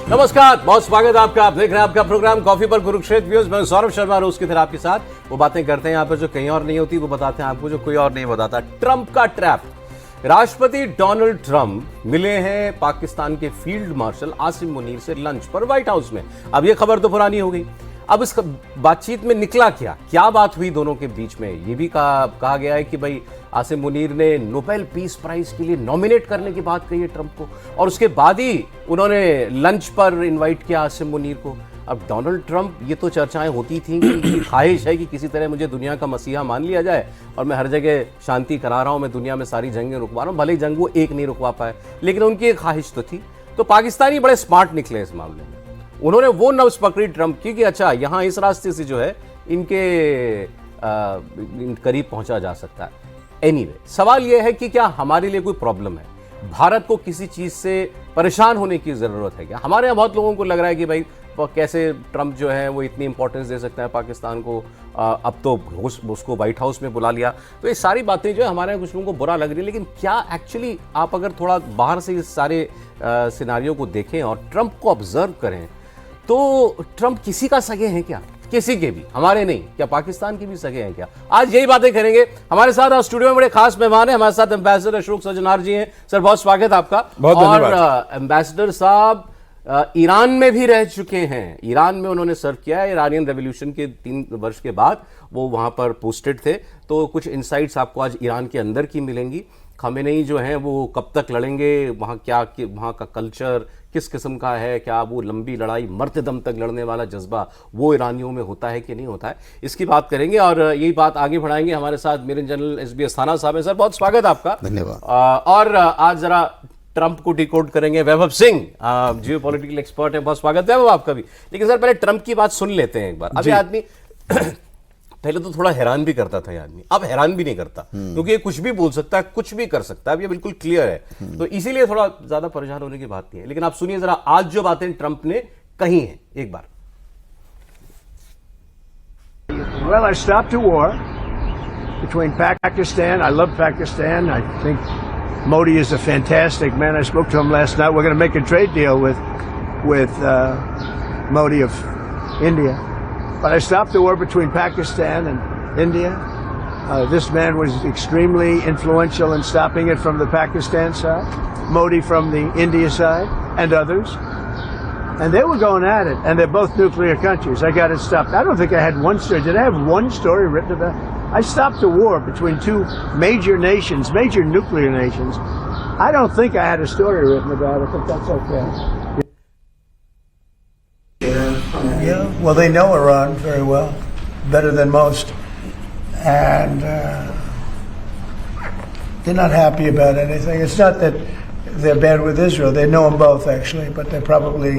नमस्कार, बहुत स्वागत है आपका। आप देख रहे हैं आपका प्रोग्राम कॉफी पर कुरुक्षेत्र व्यूज। मैं सौरभ शर्मा रोज की तरह आपके साथ वो बातें करते हैं यहाँ पर जो कहीं और नहीं होती, वो बताते हैं आपको जो कोई और नहीं बताता। ट्रंप का ट्रैप। राष्ट्रपति डोनाल्ड ट्रंप मिले हैं पाकिस्तान के फील्ड मार्शल आसिम मुनीर से लंच पर व्हाइट हाउस में। अब ये खबर तो पुरानी हो गई। अब इस बातचीत में निकला क्या बात हुई दोनों के बीच में, ये भी कहा गया है कि भाई आसिम मुनीर ने नोबेल पीस प्राइज के लिए नॉमिनेट करने की बात कही है ट्रंप को, और उसके बाद ही उन्होंने लंच पर इनवाइट किया आसिम मुनीर को। अब डोनाल्ड ट्रंप, ये तो चर्चाएं होती थी कि ख्वाहिश है कि किसी तरह मुझे दुनिया का मसीहा मान लिया जाए और मैं हर जगह शांति करा रहा हूं, मैं दुनिया में सारी जंगें रुकवा रहा हूं, भले ही जंग वो एक नहीं रुकवा पाए, लेकिन उनकी एक ख्वाहिश तो थी। तो पाकिस्तानी बड़े स्मार्ट निकले इस मामले में। उन्होंने वो नब्ज पकड़ी ट्रंप की कि अच्छा, यहां इस रास्ते से जो है इनके करीब पहुंचा जा सकता है। एनीवे, सवाल यह है कि क्या हमारे लिए कोई प्रॉब्लम है? भारत को किसी चीज से परेशान होने की जरूरत है क्या? हमारे यहाँ बहुत लोगों को लग रहा है कि भाई कैसे ट्रंप जो है वो इतनी इंपॉर्टेंस दे सकता है पाकिस्तान को, अब तो उसको व्हाइट हाउस में बुला लिया। तो ये सारी बातें जो है हमारे यहाँ कुछ लोगों को बुरा लग रही है, लेकिन क्या एक्चुअली आप अगर थोड़ा बाहर से इस सारे सिनारियों को देखें और ट्रंप को ऑब्जर्व करें तो ट्रंप किसी का सगे हैं क्या? किसी के भी, हमारे नहीं, क्या पाकिस्तान के भी सगे हैं क्या? आज यही बातें करेंगे। हमारे साथ आज स्टूडियो में बड़े खास मेहमान हैं। हमारे साथ एम्बेसडर अशोक सजनार जी हैं। सर, बहुत स्वागत आपका। बहुत धन्यवाद। और एम्बेसडर साहब ईरान में भी रह चुके हैं। ईरान में उन्होंने सर्व किया है। ईरानियन रेवोल्यूशन के 3 वर्ष के बाद वो वहां पर पोस्टेड थे। तो कुछ इंसाइट्स आपको आज ईरान के अंदर की मिलेंगी। खमेनेई जो हैं वो कब तक लड़ेंगे, वहाँ वहाँ का कल्चर किस किस्म का है, क्या वो लंबी लड़ाई मरते दम तक लड़ने वाला जज्बा वो ईरानियों में होता है कि नहीं होता है, इसकी बात करेंगे और यही बात आगे बढ़ाएंगे। हमारे साथ मेजर जनरल एसबी अस्थाना साहब हैं। सर, बहुत स्वागत आपका। धन्यवाद। और आज जरा ट्रंप को डिकोड करेंगे वैभव सिंह, जियो पॉलिटिकल एक्सपर्ट है। बहुत स्वागत है वैभव आपका भी। लेकिन सर, पहले ट्रंप की बात सुन लेते हैं एक बार। अभी आदमी पहले तो थोड़ा हैरान भी करता था ये आदमी, अब हैरान भी नहीं करता, क्योंकि ये कुछ भी बोल सकता है, कुछ भी कर सकता है। अब ये बिल्कुल क्लियर है, तो इसीलिए थोड़ा ज्यादा परेशान होने की बात नहीं है। लेकिन आप सुनिए जरा आज जो बातें ट्रंप ने कही हैं एक बार। Well, I stopped a war between Pakistan. I love Pakistan. I think Modi is a fantastic man. I spoke to him last night. We're going to make a trade deal with Modi of India. But I stopped the war between Pakistan and India. This man was extremely influential in stopping it from the Pakistan side, Modi from the India side, and others. And they were going at it, and they're both nuclear countries. I got it stopped. I don't think I had one story. Did I have one story written about it? I stopped a war between 2 major nations, major nuclear nations. I don't think I had a story written about it, but that's okay. Yeah, well, they know Iran very well, better than most, and they're not happy about anything. It's not that they're bad with Israel. They know them both, actually, but they probably,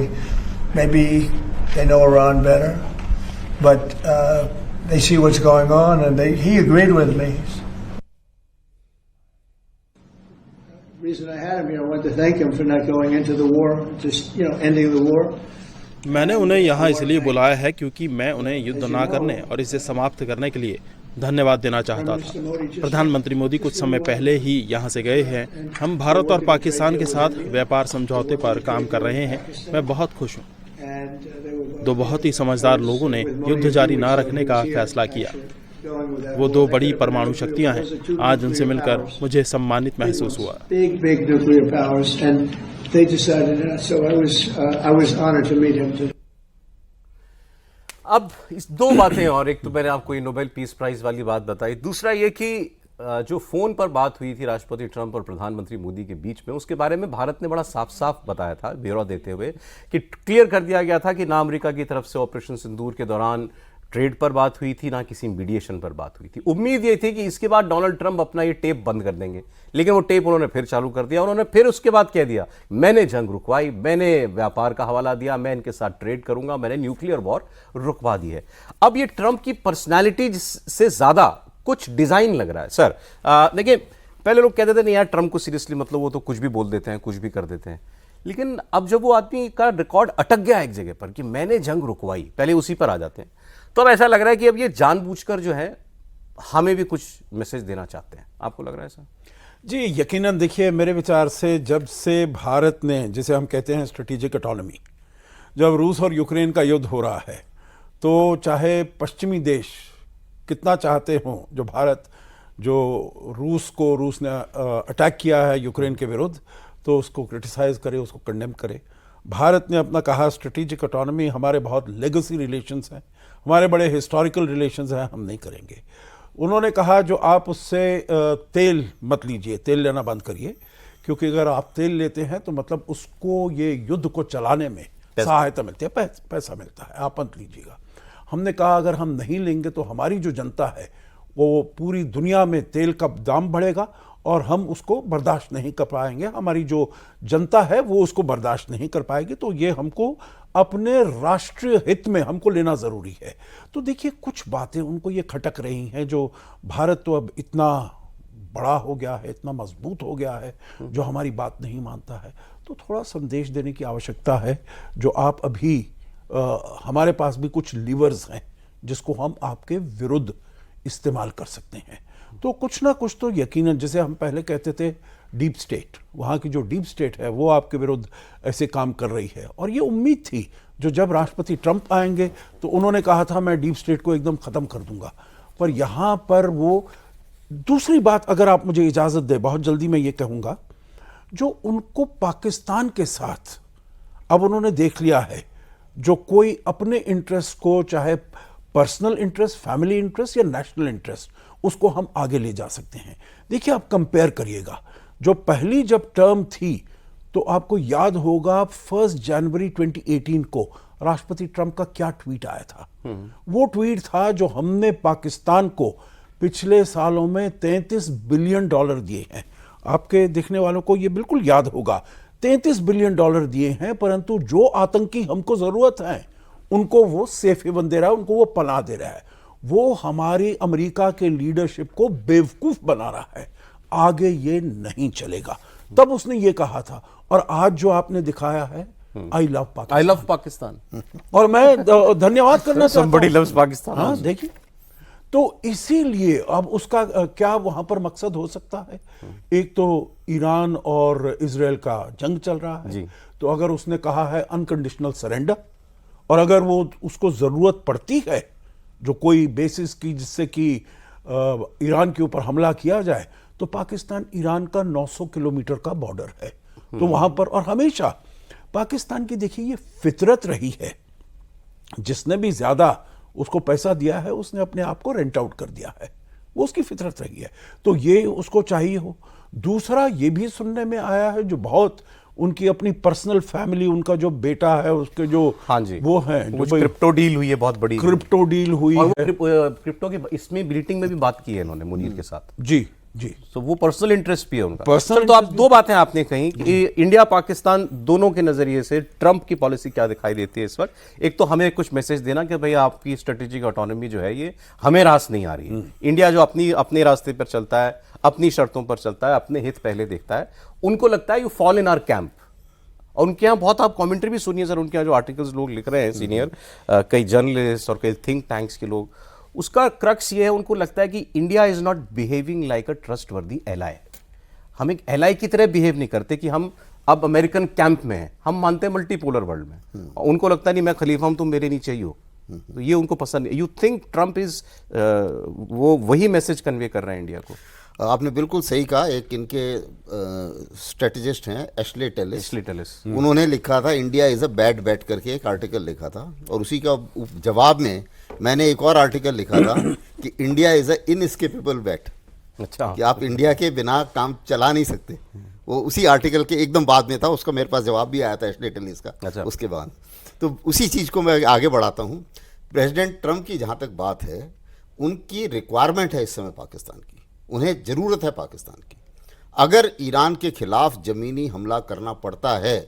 maybe they know Iran better, but they see what's going on, and he agreed with me. The reason I had him here, I wanted to thank him for not going into the war, just, ending the war. मैंने उन्हें यहाँ इसलिए बुलाया है क्योंकि मैं उन्हें युद्ध ना करने और इसे समाप्त करने के लिए धन्यवाद देना चाहता था। प्रधानमंत्री मोदी कुछ समय पहले ही यहाँ से गए हैं। हम भारत और पाकिस्तान के साथ व्यापार समझौते पर काम कर रहे हैं। मैं बहुत खुश हूँ। 2 बहुत ही समझदार लोगों ने युद्ध जारी ना रखने का फैसला किया। वो 2 बड़ी परमाणु शक्तियां हैं। आज उनसे मिलकर मुझे सम्मानित महसूस हुआ। They decided that, so I was honored to meet him. अब इस 2 बातें, और एक तो मैंने आपको ये नोबेल पीस प्राइज वाली बात बताई, दूसरा ये कि जो फोन पर बात हुई थी राष्ट्रपति ट्रंप और प्रधानमंत्री मोदी के बीच में, उसके बारे में भारत ने बड़ा साफ साफ बताया था, ब्यौरा देते हुए कि क्लियर कर दिया गया था कि ना अमेरिका की तरफ से ऑपरेशन सिंदूर के दौरान ट्रेड पर बात हुई थी, ना किसी मीडिएशन पर बात हुई थी। उम्मीद ये थी कि इसके बाद डोनाल्ड ट्रंप अपना ये टेप बंद कर देंगे, लेकिन वो टेप उन्होंने फिर चालू कर दिया। उन्होंने फिर उसके बाद कह दिया, मैंने जंग रुकवाई, मैंने व्यापार का हवाला दिया, मैं इनके साथ ट्रेड करूंगा, मैंने न्यूक्लियर वॉर रुकवा दी है। अब ये ट्रंप की पर्सनैलिटी से ज्यादा कुछ डिजाइन लग रहा है। सर, देखिए, पहले लोग कहते थे नहीं यार ट्रंप को सीरियसली मतलब वो तो कुछ भी बोल देते हैं, कुछ भी कर देते हैं, लेकिन अब जब वो आदमी का रिकॉर्ड अटक गया एक जगह पर कि मैंने जंग रुकवाई, पहले उसी पर आ जाते हैं, तो अब ऐसा लग रहा है कि अब ये जानबूझकर जो है हमें भी कुछ मैसेज देना चाहते हैं। आपको लग रहा है सर? जी यकीनन। देखिए, मेरे विचार से जब से भारत ने, जिसे हम कहते हैं स्ट्रेटेजिक ऑटोनॉमी, जब रूस और यूक्रेन का युद्ध हो रहा है तो चाहे पश्चिमी देश कितना चाहते हों, जो भारत, जो रूस ने अटैक किया है यूक्रेन के विरुद्ध, तो उसको क्रिटिसाइज करे, उसको कंडेम करे। भारत ने अपना कहा स्ट्रेटेजिक ऑटोनॉमी, हमारे बहुत लेगेसी रिलेशंस हैं, हमारे बड़े हिस्टोरिकल रिलेशंस हैं, हम नहीं करेंगे। उन्होंने कहा जो आप उससे तेल मत लीजिए, तेल लेना बंद करिए, क्योंकि अगर आप तेल लेते हैं तो मतलब उसको ये युद्ध को चलाने में सहायता मिलती है, पैसा मिलता है, आप मत लीजिएगा। हमने कहा अगर हम नहीं लेंगे तो हमारी जो जनता है वो पूरी दुनिया में तेल का दाम बढ़ेगा और हम उसको बर्दाश्त नहीं कर पाएंगे, हमारी जो जनता है वो उसको बर्दाश्त नहीं कर पाएगी। तो ये हमको अपने राष्ट्रीय हित में हमको लेना ज़रूरी है। तो देखिए कुछ बातें उनको ये खटक रही हैं, जो भारत तो अब इतना बड़ा हो गया है, इतना मजबूत हो गया है, जो हमारी बात नहीं मानता है। तो थोड़ा संदेश देने की आवश्यकता है, जो आप अभी हमारे पास भी कुछ लीवर्स हैं जिसको हम आपके विरुद्ध इस्तेमाल कर सकते हैं। तो कुछ ना कुछ तो यकीनन, जैसे हम पहले कहते थे डीप स्टेट, वहाँ की जो डीप स्टेट है वो आपके विरुद्ध ऐसे काम कर रही है। और ये उम्मीद थी, जो जब राष्ट्रपति ट्रंप आएंगे तो उन्होंने कहा था मैं डीप स्टेट को एकदम ख़त्म कर दूंगा, पर यहाँ पर वो दूसरी बात, अगर आप मुझे इजाज़त दें, बहुत जल्दी मैं ये कहूँगा, जो उनको पाकिस्तान के साथ अब उन्होंने देख लिया है, जो कोई अपने इंटरेस्ट को, चाहे पर्सनल इंटरेस्ट, फैमिली इंटरेस्ट या नेशनल इंटरेस्ट, उसको हम आगे ले जा सकते हैं। देखिए आप कंपेयर करिएगा, जो पहली जब टर्म थी तो आपको याद होगा 1 जनवरी 2018 को राष्ट्रपति ट्रंप का क्या ट्वीट आया था। वो ट्वीट था जो हमने पाकिस्तान को पिछले सालों में $33 बिलियन दिए हैं। आपके देखने वालों को ये बिल्कुल याद होगा, $33 बिलियन दिए हैं, परंतु जो आतंकी हमको जरूरत है उनको वो सेफ हेवन दे रहा है, उनको वो पनाह दे रहा है। वो हमारी अमेरिका के लीडरशिप को बेवकूफ बना रहा है। आगे ये नहीं चलेगा। तब उसने ये कहा था, और आज जो आपने दिखाया है, आई लव पाकिस्तान, और मैं धन्यवाद करना चाहता हूं। Somebody loves Pakistan. हाँ, देखिए, तो इसीलिए अब उसका क्या वहां पर मकसद हो सकता है? एक तो ईरान और इजराइल का जंग चल रहा है, तो अगर उसने कहा है अनकंडीशनल सरेंडर, और अगर वो उसको जरूरत पड़ती है जो कोई बेसिस की जिससे कि ईरान के ऊपर हमला किया जाए, तो पाकिस्तान ईरान का 900 किलोमीटर का बॉर्डर है, तो वहां पर, और हमेशा पाकिस्तान की देखिए ये फितरत रही है, जिसने भी ज्यादा उसको पैसा दिया है उसने अपने आप को रेंट आउट कर दिया है, वो उसकी फितरत रही है। तो ये उसको चाहिए हो। दूसरा ये भी सुनने में आया है, जो बहुत उनकी अपनी पर्सनल फैमिली, उनका जो बेटा है उसके जो, हाँ जी, वो है, कुछ क्रिप्टो डील हुई है, बहुत बड़ी क्रिप्टो डील हुई और है, क्रिप्टो के इसमें मीटिंग में भी बात की है इन्होंने मुनीर के साथ। जी जी, तो वो पर्सनल इंटरेस्ट भी है उनका। पर्सनल तो आप दो बातें आपने कही कि इंडिया पाकिस्तान दोनों के नजरिए से ट्रंप की पॉलिसी क्या दिखाई देती है इस वक्त। एक तो हमें कुछ मैसेज देना कि भाई आपकी स्ट्रेटेजिक ऑटोनॉमी जो है ये हमें रास नहीं आ रही है। इंडिया जो अपने रास्ते पर चलता है, अपनी शर्तों पर चलता है, अपने हित पहले देखता है, उनको लगता है you fall in our camp. और उनके यहाँ बहुत आप कमेंट्री भी सुनिए सर, उनके यहाँ जो आर्टिकल्स लोग लिख रहे हैं सीनियर, कई जर्नलिस्ट और कई थिंक टैंक्स के लोग, उसका क्रक्स ये है, उनको लगता है कि India is not behaving like a trustworthy ally. हम एक एलाई की तरह बिहेव नहीं करते कि हम अब अमेरिकन कैंप में हैं, हम मानते हैं मल्टीपोलर वर्ल्ड में। उनको लगता नहीं मैं खलीफा हूं, तुम मेरे नीचे ही हो। तो ये उनको पसंद नहीं। यू थिंक ट्रंप इज वो वही मैसेज कन्वे कर रहे हैं इंडिया को? आपने बिल्कुल सही कहा। एक इनके स्ट्रेटेजिस्ट हैं एशले टेलिस, उन्होंने लिखा था India is a bad bat करके एक आर्टिकल लिखा था, और उसी का जवाब में मैंने एक और आर्टिकल लिखा था कि India is a inescapable bat. अच्छा, कि आप इंडिया के बिना काम चला नहीं सकते। वो उसी आर्टिकल के एकदम बाद में था, उसका मेरे पास जवाब भी आया था एशले टेलिस का। अच्छा। उसके बाद तो उसी चीज़ को मैं आगे बढ़ाता हूँ। प्रेसिडेंट ट्रंप की जहाँ तक बात है, उनकी रिक्वायरमेंट है इस समय पाकिस्तान की, उन्हें ज़रूरत है पाकिस्तान की। अगर ईरान के खिलाफ ज़मीनी हमला करना पड़ता है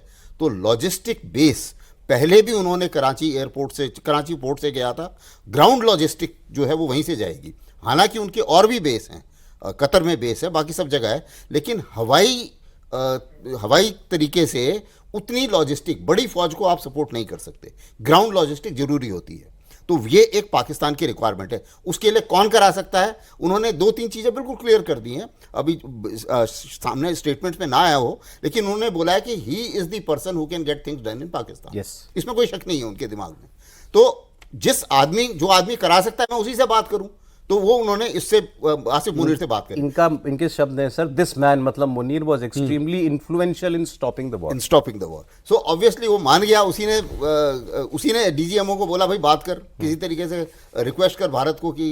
तो लॉजिस्टिक बेस, पहले भी उन्होंने कराची पोर्ट से गया था, ग्राउंड लॉजिस्टिक जो है वो वहीं से जाएगी। हालांकि उनके और भी बेस हैं, कतर में बेस है, बाकी सब जगह है, लेकिन हवाई तरीके से उतनी लॉजिस्टिक, बड़ी फौज को आप सपोर्ट नहीं कर सकते, ग्राउंड लॉजिस्टिक ज़रूरी होती है। तो ये एक पाकिस्तान की रिक्वायरमेंट है। उसके लिए कौन करा सकता है, उन्होंने 2-3 चीज़ें बिल्कुल क्लियर कर दी हैं, अभी सामने स्टेटमेंट्स में ना आया हो, लेकिन उन्होंने बोला है कि he is the person who can get things done in Pakistan. Yes. इसमें कोई शक नहीं है उनके दिमाग में। तो जो आदमी करा सकता है मैं उसी से बात करूं, तो वो उन्होंने इससे आसिफ मुनीर से बात करी। इनके शब्द हैं सर, दिस मैन मतलब Munir was extremely influential in stopping the war. In stopping the war. So obviously वो मान गया, उसी ने डीजीएमओ को बोला भाई बात कर, किसी तरीके से रिक्वेस्ट कर भारत को कि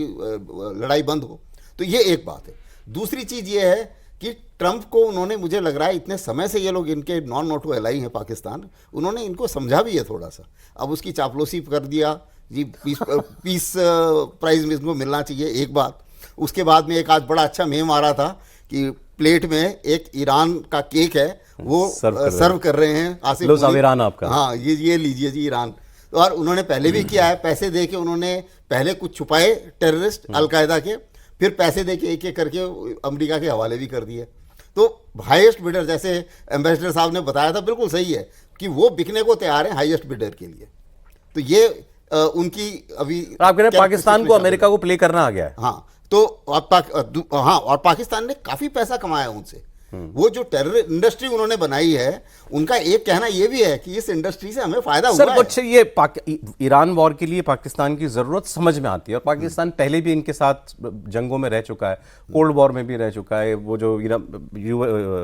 लड़ाई बंद हो। तो ये एक बात है। दूसरी चीज ये है कि ट्रंप को उन्होंने, मुझे लग रहा है इतने समय से ये लोग इनके नॉन नोटो एलाई हैं पाकिस्तान, उन्होंने इनको समझा भी है थोड़ा सा। अब उसकी चापलूसी कर दिया जी, पीस प्राइज में इसको मिलना चाहिए, एक बात। उसके बाद में एक आज बड़ा अच्छा मेम आ रहा था कि प्लेट में एक ईरान का केक है, वो सर्व कर रहे हैं आसिफ मुनीर। ईरान आपका, हाँ ये लीजिए जी ईरान। और उन्होंने पहले भी किया है, पैसे दे के उन्होंने पहले कुछ छुपाए टेररिस्ट अलकायदा के, फिर पैसे दे के एक करके अमेरिका के हवाले भी कर दिए। तो हाईएस्ट बिडर, जैसे एम्बेसडर साहब ने बताया था, बिल्कुल सही है कि वो बिकने को तैयार है हाईएस्ट बिडर के लिए। तो ये उनकी अभी आप कह रहे हैं पाकिस्तान को अमेरिका को प्ले करना आ गया है। हाँ, तो और पाकिस्तान ने काफी पैसा कमाया उनसे। वो जो टेरर इंडस्ट्री उन्होंने बनाई है, उनका एक कहना ये भी है कि इस इंडस्ट्री से हमें फायदा हुआ है। कुछ ये ईरान वॉर के लिए पाकिस्तान की जरूरत समझ में आती है, और पाकिस्तान पहले भी इनके साथ जंगों में रह चुका है, कोल्ड वॉर में भी रह चुका है, वो जो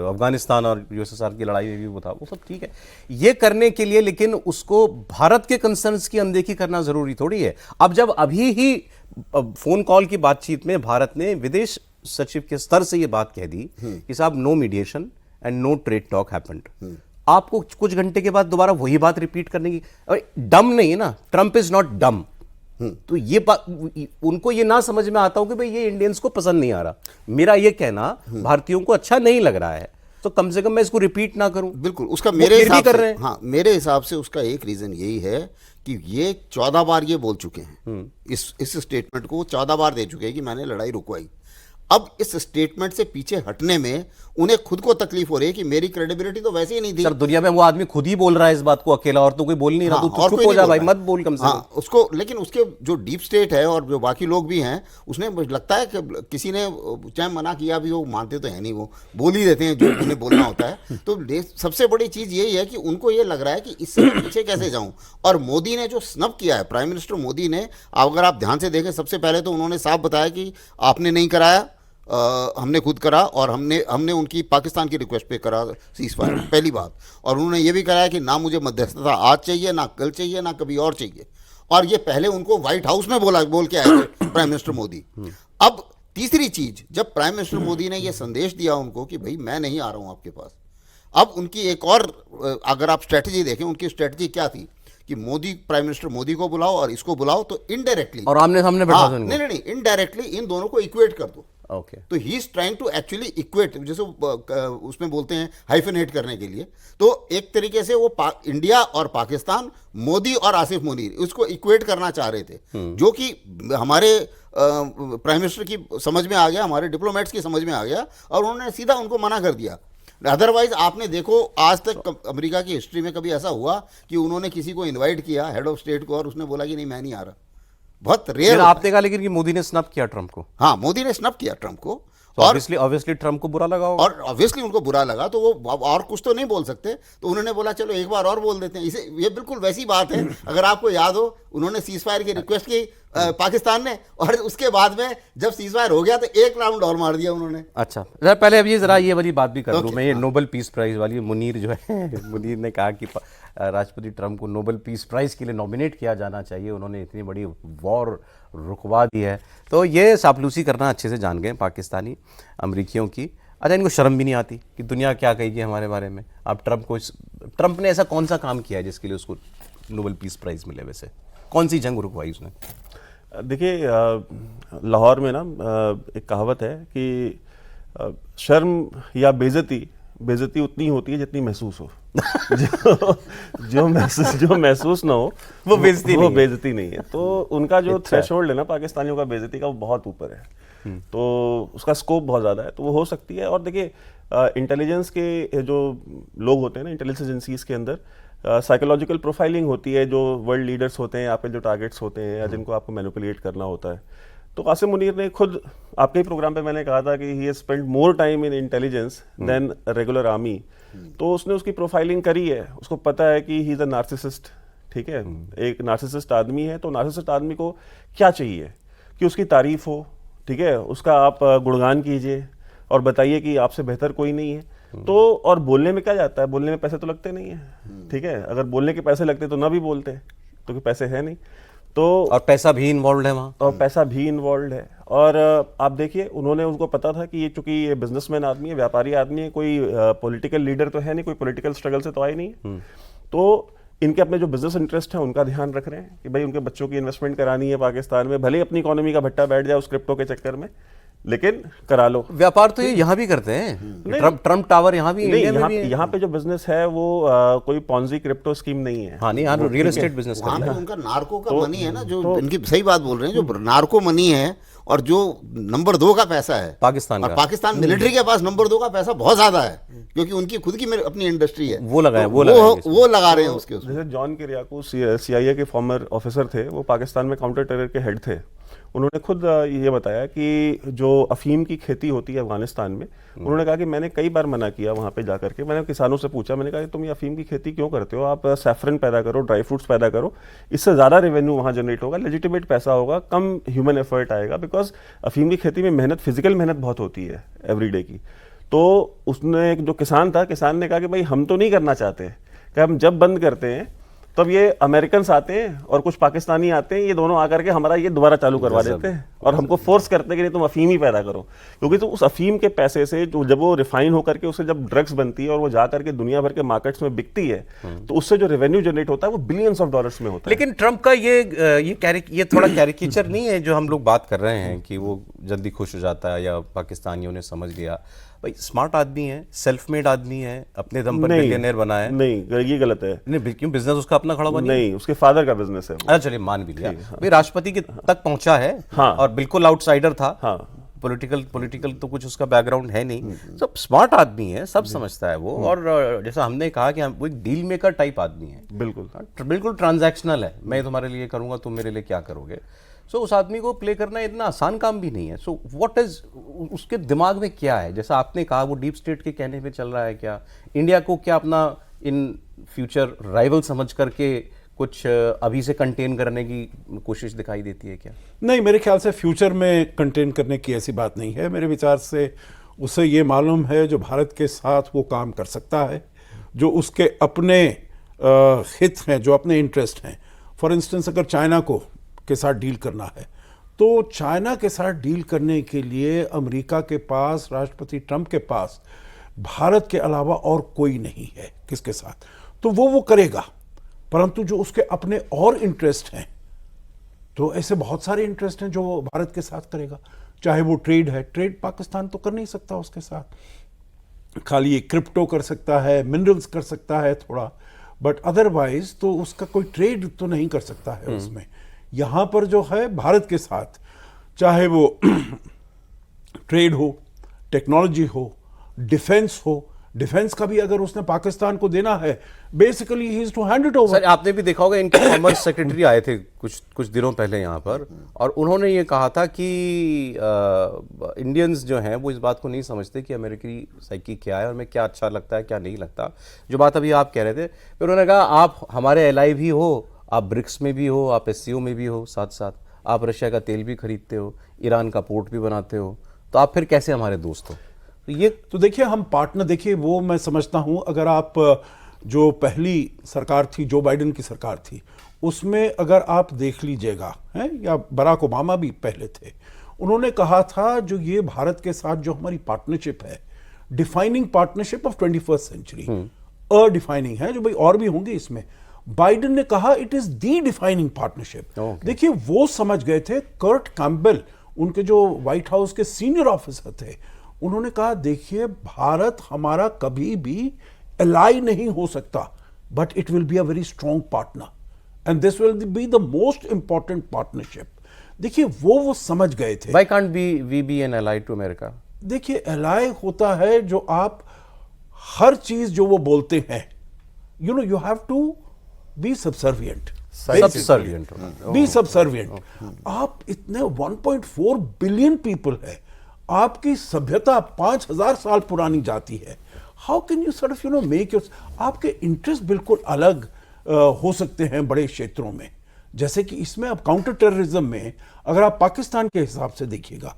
अफगानिस्तान और यूएसएसआर की लड़ाई में भी वो था, वो सब ठीक है ये करने के लिए, लेकिन उसको भारत के कंसर्न्स की अनदेखी करना जरूरी थोड़ी है। अब जब अभी ही फोन कॉल की बातचीत में भारत ने विदेश सचिव के स्तर से ये बात कह दी कि साहब no mediation and no trade talk happened, आपको कुछ घंटे के बाद दोबारा वही बात रिपीट करने की, डम नहीं है ना, ट्रंप इज नॉट डम। तो ये बात उनको ये ना समझ में आता हो कि भाई ये इंडियंस को पसंद नहीं आ रहा, मेरा ये कहना भारतीयों को अच्छा नहीं लग रहा है, तो कम से कम मैं इसको रिपीट ना करूं। बिल्कुल, उसका मेरे हिसाब से, हाँ मेरे हिसाब से उसका एक रीजन यही है कि ये 14 बार ये बोल चुके हैं, इस स्टेटमेंट को 14 बार दे चुके हैं कि मैंने लड़ाई रुकवाई। अब इस स्टेटमेंट से पीछे हटने में उन्हें खुद को तकलीफ हो रही है कि मेरी क्रेडिबिलिटी तो वैसे ही नहीं थी। सर दुनिया में वो आदमी खुद ही बोल रहा है इस बात को अकेला, और तो कोई बोल नहीं रहा, तो चुप हो जा भाई, मत बोल कम से कम। उसको, लेकिन उसके जो डीप स्टेट है और जो बाकी लोग भी हैं, उसने मुझे लगता है कि किसी ने चाहे मना किया भी हो, मानते तो है नहीं, वो बोल ही देते हैं जो उन्हें बोलना होता है। तो सबसे बड़ी चीज यही है कि उनको ये लग रहा है कि इससे पीछे कैसे जाऊं। और मोदी ने जो स्नब किया है, प्राइम मिनिस्टर मोदी ने, अगर आप ध्यान से देखें, सबसे पहले तो उन्होंने साफ बताया कि आपने नहीं कराया, हमने खुद करा, और हमने उनकी पाकिस्तान की रिक्वेस्ट पे करा सीज फायर, पहली बात। और उन्होंने ये भी कराया कि ना मुझे मध्यस्थता आज चाहिए, ना कल चाहिए, ना कभी और चाहिए। और ये पहले उनको व्हाइट हाउस में बोल के आए थे प्राइम मिनिस्टर मोदी। अब तीसरी चीज, जब प्राइम मिनिस्टर मोदी ने ये संदेश दिया उनको कि भाई मैं नहीं आ रहा हूं आपके पास, अब उनकी एक और, अगर आप स्ट्रेटजी देखें, उनकी स्ट्रेटजी क्या थी कि प्राइम मिनिस्टर मोदी को बुलाओ और इसको बुलाओ, तो इनडायरेक्टली और आमने सामने बैठा दो। नहीं, इनडायरेक्टली इन दोनों को इक्वेट कर दो। ओके, तो he is trying to actually equate, जैसे उसमें बोलते हैं हाइफेनेट करने के लिए। तो एक तरीके से वो इंडिया और पाकिस्तान, मोदी और आसिफ मुनीर, उसको इक्वेट करना चाह रहे थे, जो कि हमारे प्राइम मिनिस्टर की समझ में आ गया, हमारे डिप्लोमेट्स की समझ में आ गया, और उन्होंने सीधा उनको मना कर दिया। अदरवाइज आपने देखो, आज तक अमेरिका की हिस्ट्री में कभी ऐसा हुआ कि उन्होंने किसी को इन्वाइट किया, हेड ऑफ स्टेट को, और उसने बोला कि नहीं मैं नहीं आ रहा। बहुत रेयर। आपने कहा लेकिन कि मोदी ने स्नब किया ट्रंप को। हाँ, मोदी ने स्नब किया ट्रंप को, और ऑब्वियसली ट्रंप को बुरा लगा होगा, और ऑब्वियसली उनको बुरा लगा, तो वो और कुछ तो नहीं बोल सकते, तो उन्होंने बोला चलो एक बार और बोल देते हैं। इसे ये बिल्कुल वैसी बात है, अगर आपको याद हो, उन्होंने सीज फायर की रिक्वेस्ट की पाकिस्तान ने, और उसके बाद में जब सीज फायर हो गया तो एक राउंड और मार दिया उन्होंने। अच्छा, पहले अब ये वाली बात भी कर लूं मैं, ये नोबेल पीस प्राइज वाली, मुनीर जो है मुनीर ने कहा कि राष्ट्रपति ट्रंप को नोबेल पीस प्राइज के लिए नॉमिनेट किया जाना चाहिए, उन्होंने इतनी बड़ी वॉर रुकवा दी है। तो ये चापलूसी करना अच्छे से जान गए पाकिस्तानी अमरीकियों की। अच्छा, इनको शर्म भी नहीं आती कि दुनिया क्या कहेगी हमारे बारे में। आप ट्रंप ने ऐसा कौन सा काम किया है जिसके लिए उसको नोबेल पीस प्राइज मिले? वैसे कौन सी जंग रुकवाई उसने? देखिए, लाहौर में ना एक कहावत है कि शर्म या बेइज्जती उतनी होती है जितनी महसूस हो। जो महसूस ना हो वो बेइज्जती नहीं है। तो उनका जो थ्रेशोल्ड है ना पाकिस्तानियों का बेइज्जती का, वो बहुत ऊपर है, तो उसका स्कोप बहुत ज़्यादा है, तो वो हो सकती है। और देखिए, इंटेलिजेंस के जो लोग होते हैं ना, इंटेलिजेंस एजेंसीज के अंदर साइकोलॉजिकल प्रोफाइलिंग होती है, जो वर्ल्ड लीडर्स होते हैं, आपके जो टारगेट्स होते हैं या जिनको आपको मैनिपुलेट करना होता है। तो कासिम मुनीर ने खुद आपके ही प्रोग्राम पे मैंने कहा था कि he has spent more time in intelligence than regular army. तो उसने उसकी प्रोफाइलिंग करी है, उसको पता है कि ही इज अ नार्सिसिस्ट, ठीक है, एक नार्सिसिस्ट आदमी है। तो नार्सिसिस्ट आदमी को क्या चाहिए कि उसकी तारीफ हो, ठीक है, उसका आप गुणगान कीजिए और बताइए कि आपसे बेहतर कोई नहीं है। तो और बोलने में क्या जाता है, बोलने में पैसे तो लगते नहीं है, ठीक है, अगर बोलने के पैसे लगते तो ना भी बोलते, तो पैसे है नहीं, तो और पैसा भी इन्वॉल्व है वहाँ, और पैसा भी इन्वॉल्व है। और आप देखिए, उन्होंने उनको पता था कि ये चूंकि ये बिजनेसमैन आदमी है, व्यापारी आदमी है, कोई पॉलिटिकल लीडर तो है नहीं, कोई पॉलिटिकल स्ट्रगल से तो आई नहीं है। तो इनके अपने जो बिजनेस इंटरेस्ट है उनका ध्यान रख रहे हैं कि भाई उनके बच्चों की इन्वेस्टमेंट करानी है पाकिस्तान में, भले ही अपनी इकोनॉमी का भट्टा बैठ जाए उस क्रिप्टो के चक्कर में, लेकिन करा लो। व्यापार तो ये यहाँ भी करते हैं, ट्रम्प टावर यहाँ भी, इंडिया में भी है। यहाँ पे जो बिजनेस है वो कोई पॉन्जी क्रिप्टो स्कीम नहीं है। हाँ नहीं, यहाँ रियल एस्टेट बिजनेस वहाँ करते पे हैं। उनका नार्को का मनी है ना, जो इनकी सही बात बोल रहे हैं, जो नार्को मनी है और जो नंबर 2 का पैसा है पाकिस्तान और का। पाकिस्तान मिलिट्री के पास नंबर 2 का पैसा बहुत ज्यादा है, क्योंकि उनकी खुद की अपनी इंडस्ट्री है, वो लगाए, तो वो लगा रहे हैं उसके उसमें। जैसे जॉन किरियाको CIA के फॉर्मर ऑफिसर थे, वो पाकिस्तान में काउंटर टेरर के हेड थे। उन्होंने खुद ये बताया कि जो अफीम की खेती होती है अफगानिस्तान में, उन्होंने कहा कि मैंने कई बार मना किया वहाँ पे जाकर के, मैंने किसानों से पूछा, मैंने कहा कि तुम ये अफीम की खेती क्यों करते हो, आप सैफरन पैदा करो, ड्राई फ्रूट्स पैदा करो, इससे ज़्यादा रेवेन्यू वहाँ जनरेट होगा, लेजिटिमेट पैसा होगा, कम ह्यूमन एफर्ट आएगा, बिकॉज अफीम की खेती में मेहनत, फिजिकल मेहनत बहुत होती है एवरीडे की। तो उसने, जो किसान था, किसान ने कहा कि भाई हम तो नहीं करना चाहते, कि हम जब बंद करते हैं तब ये अमेरिकन आते हैं और कुछ पाकिस्तानी आते हैं, ये दोनों आकर के हमारा ये दोबारा चालू करवा देते हैं और हमको फोर्स करते हैं कि नहीं तुम अफीम ही पैदा करो, क्योंकि तो उस अफीम के पैसे से जो जब वो रिफाइन होकर के उससे जब ड्रग्स बनती है और वो जा करके दुनिया भर के मार्केट्स में बिकती है, तो उससे जो रेवेन्यू जनरेट होता है वो बिलियंस ऑफ डॉलर्स में होता है। लेकिन ट्रम्प का ये थोड़ा कैरिकेचर नहीं है जो हम लोग बात कर रहे हैं कि वो जल्दी खुश हो जाता है या पाकिस्तानियों ने समझ लिया। भाई स्मार्ट आदमी है, सेल्फ मेड आदमी है, अपने दम पर बिलियनेयर बना है। नहीं, ये गलत है। नहीं, क्यों, बिजनेस उसका अपना खड़ा हुआ नहीं, उसके फादर का बिजनेस है। अच्छा चलिए, मान भी लिया भाई, राष्ट्रपति के तक पहुंचा है। हाँ। और बिल्कुल आउटसाइडर था। हाँ। पॉलिटिकल तो कुछ उसका बैकग्राउंड है नहीं, सब स्मार्ट आदमी है, सब समझता है वो। और जैसा हमने कहा कि वो एक डील मेकर टाइप आदमी है, बिल्कुल ट्रांजैक्शनल है, मैं तुम्हारे लिए करूंगा, तुम मेरे लिए क्या करोगे। सो उस आदमी को प्ले करना इतना आसान काम भी नहीं है। सो व्हाट इज उसके दिमाग में क्या है, जैसा आपने कहा वो डीप स्टेट के कहने पे चल रहा है क्या, इंडिया को क्या अपना इन फ्यूचर राइवल समझ करके कुछ अभी से कंटेन करने की कोशिश दिखाई देती है क्या? नहीं, मेरे ख्याल से फ्यूचर में कंटेन करने की ऐसी बात नहीं है। मेरे विचार से उसे ये मालूम है जो भारत के साथ वो काम कर सकता है, जो उसके अपने हित हैं, जो अपने इंटरेस्ट हैं। फॉर इंस्टेंस, अगर चाइना के साथ डील करना है तो चाइना के साथ डील करने के लिए अमेरिका के पास, राष्ट्रपति ट्रंप के पास भारत के अलावा और कोई नहीं है किसके साथ, तो वो करेगा। परंतु जो उसके अपने और इंटरेस्ट हैं, तो ऐसे बहुत सारे इंटरेस्ट हैं जो वो भारत के साथ करेगा। चाहे वो ट्रेड है, ट्रेड पाकिस्तान तो कर नहीं सकता उसके साथ, खाली ये क्रिप्टो कर सकता है, मिनरल्स कर सकता है थोड़ा, बट अदरवाइज तो उसका कोई ट्रेड तो नहीं कर सकता है उसमें। यहाँ पर जो है भारत के साथ, चाहे वो ट्रेड हो, टेक्नोलॉजी हो, डिफेंस हो, डिफेंस का भी अगर उसने पाकिस्तान को देना है, basically he is to hand it over. Sir आपने भी देखा होगा, इनके कॉमर्स सेक्रेटरी आए थे कुछ दिनों पहले यहाँ पर, और उन्होंने ये कहा था कि इंडियंस जो हैं वो इस बात को नहीं समझते कि अमेरिकी साइकी क्या है और हमें क्या अच्छा लगता है, क्या नहीं लगता। जो बात अभी आप कह रहे थे, फिर उन्होंने कहा आप हमारे एलआई भी हो, आप ब्रिक्स में भी हो, आप SCO में भी हो, साथ साथ आप रशिया का तेल भी खरीदते हो, ईरान का पोर्ट भी बनाते हो, तो आप फिर कैसे हमारे दोस्त हो? तो ये तो देखिए, हम पार्टनर, देखिए वो मैं समझता हूं, अगर आप जो पहली सरकार थी, जो बाइडेन की सरकार थी, उसमें अगर आप देख लीजिएगा, हैं, या बराक ओबामा भी पहले थे, उन्होंने कहा था जो ये भारत के साथ जो हमारी पार्टनरशिप है, defining partnership of 21st century, defining है, जो भाई और भी होंगे इसमें। बाइडेन ने कहा it is the defining partnership. देखिए वो समझ गए थे। कर्ट कैम्पबेल, उनके जो व्हाइट हाउस के सीनियर ऑफिसर थे, उन्होंने कहा देखिए भारत हमारा कभी भी एलाई नहीं हो सकता, but it will be a very strong partner and this will be the most important partnership. देखिए वो समझ गए थे। Why can't we be an ally to America? देखिए एलाई होता है जो आप हर चीज जो वो बोलते हैं you know, you have to be subservient. Subservient. Be subservient. आप इतने 1.4 बिलियन पीपल है, आपकी सभ्यता 5000 साल पुरानी जाती है. How can you sort of make your, आपके इंटरेस्ट बिल्कुल अलग हो सकते हैं बड़े क्षेत्रों में. जैसे कि इसमें अब काउंटर टेररिज्म में अगर आप पाकिस्तान के हिसाब से देखिएगा,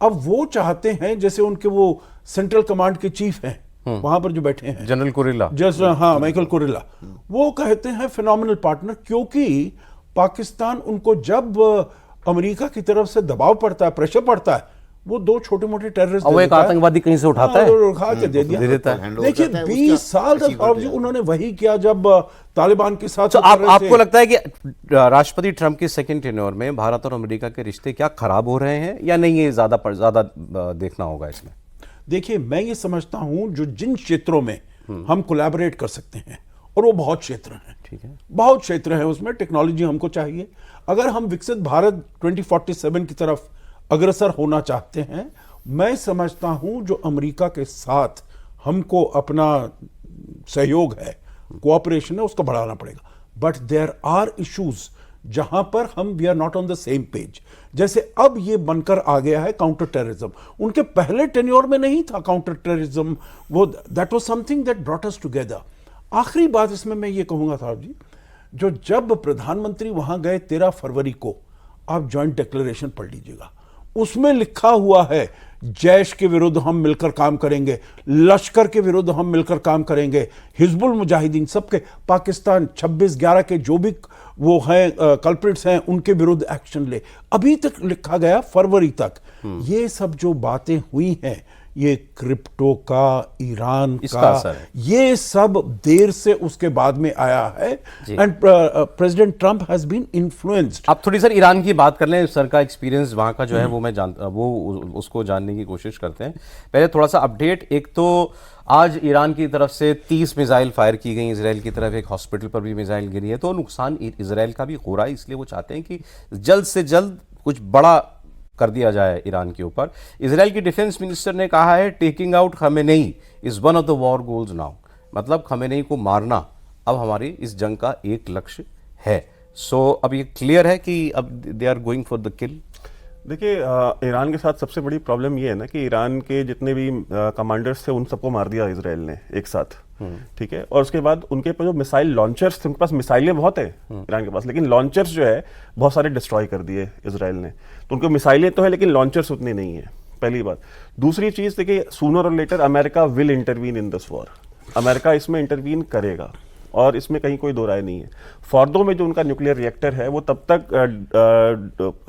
अब वो चाहते हैं, जैसे उनके वो सेंट्रल कमांड के चीफ हैं वहां पर जो बैठे हैं, जनरल कुरिल्ला, जैसे हाँ माइकल कुरिल्ला, वो कहते हैं फिनोमिनल पार्टनर, क्योंकि पाकिस्तान उनको जब अमेरिका की तरफ से दबाव पड़ता है, प्रेशर पड़ता है, वो दो छोटे मोटे टेररिस्ट, वो एक आतंकवादी कहीं से उठाता है, उठा के दे देता है. देखिए 20 साल तक उन्होंने वही किया जब तालिबान के साथ. तो आपको लगता है कि राष्ट्रपति ट्रंप के सेकंड टेन्योर में भारत और अमेरिका के रिश्ते क्या खराब हो रहे हैं या नहीं, ये ज्यादा देखना होगा इसमें? देखिए मैं ये समझता हूं जो जिन क्षेत्रों में हम कोलैबोरेट कर सकते हैं, और वो बहुत क्षेत्र हैं, ठीक है, बहुत क्षेत्र हैं, उसमें टेक्नोलॉजी हमको चाहिए. अगर हम विकसित भारत 2047 की तरफ अग्रसर होना चाहते हैं, मैं समझता हूं जो अमेरिका के साथ हमको अपना सहयोग है, कोऑपरेशन है, उसको बढ़ाना पड़ेगा. बट देयर आर इश्यूज जहां पर हम we are not on the same page. जैसे अब ये बनकर आ गया है काउंटर टेररिज्म, उनके पहले टेन्योर में नहीं था काउंटर टेररिज्म, वो that was something that brought us together. आखिरी बात इसमें मैं ये कहूंगा साहब जी, जो जब प्रधानमंत्री वहां गए 13 फरवरी को, आप ज्वाइंट डिक्लेरेशन पढ़ लीजिएगा, उसमें लिखा हुआ है जैश के विरुद्ध हम मिलकर काम करेंगे, लश्कर के विरुद्ध हम मिलकर काम करेंगे, हिजबुल मुजाहिदीन सबके, पाकिस्तान 26/11 के जो भी वो हैं कल्प्रिट्स हैं उनके विरुद्ध एक्शन ले. अभी तक लिखा गया फरवरी तक. ये सब जो बातें हुई हैं, ये क्रिप्टो का, ईरान का, ये सब देर से उसके बाद में आया है. And president Trump has been influenced. आप थोड़ी सर ईरान की बात कर लें, सर का एक्सपीरियंस वहां का जो है वो उसको जानने की कोशिश करते हैं. पहले थोड़ा सा अपडेट. एक तो आज ईरान की तरफ से 30 मिसाइल फायर की गई इसराइल की तरफ, एक हॉस्पिटल पर भी मिसाइल गिरी है, तो नुकसान इसराइल का भी हो रहा है. इसलिए वो चाहते हैं कि जल्द से जल्द कुछ बड़ा कर दिया जाए ईरान के ऊपर. इजराइल की डिफेंस मिनिस्टर ने कहा है taking out Khamenei is one of the war goals now. मतलब खमेनेई को मारना अब हमारी इस जंग का एक लक्ष्य है. सो अब ये क्लियर है कि अब they are going for the kill. देखिए ईरान के साथ सबसे बड़ी प्रॉब्लम ये है ना कि ईरान के जितने भी कमांडर्स थे उन सबको मार दिया इसराइल ने एक साथ. ठीक है, और उसके बाद उनके पास जो मिसाइल लॉन्चर्स थे, उनके पास मिसाइलें बहुत है ईरान के पास, लेकिन लॉन्चर्स जो है बहुत सारे डिस्ट्रॉय कर दिए इसराइल ने. तो उनको मिसाइलें तो है लेकिन लॉन्चर्स उतने नहीं है, पहली बात. दूसरी चीज देखिए, सूनर और later America will intervene in this war. America इसमें इंटरवीन करेगा और इसमें कहीं कोई दो राय नहीं है. फॉर्दो में जो उनका न्यूक्लियर रिएक्टर है वो तब तक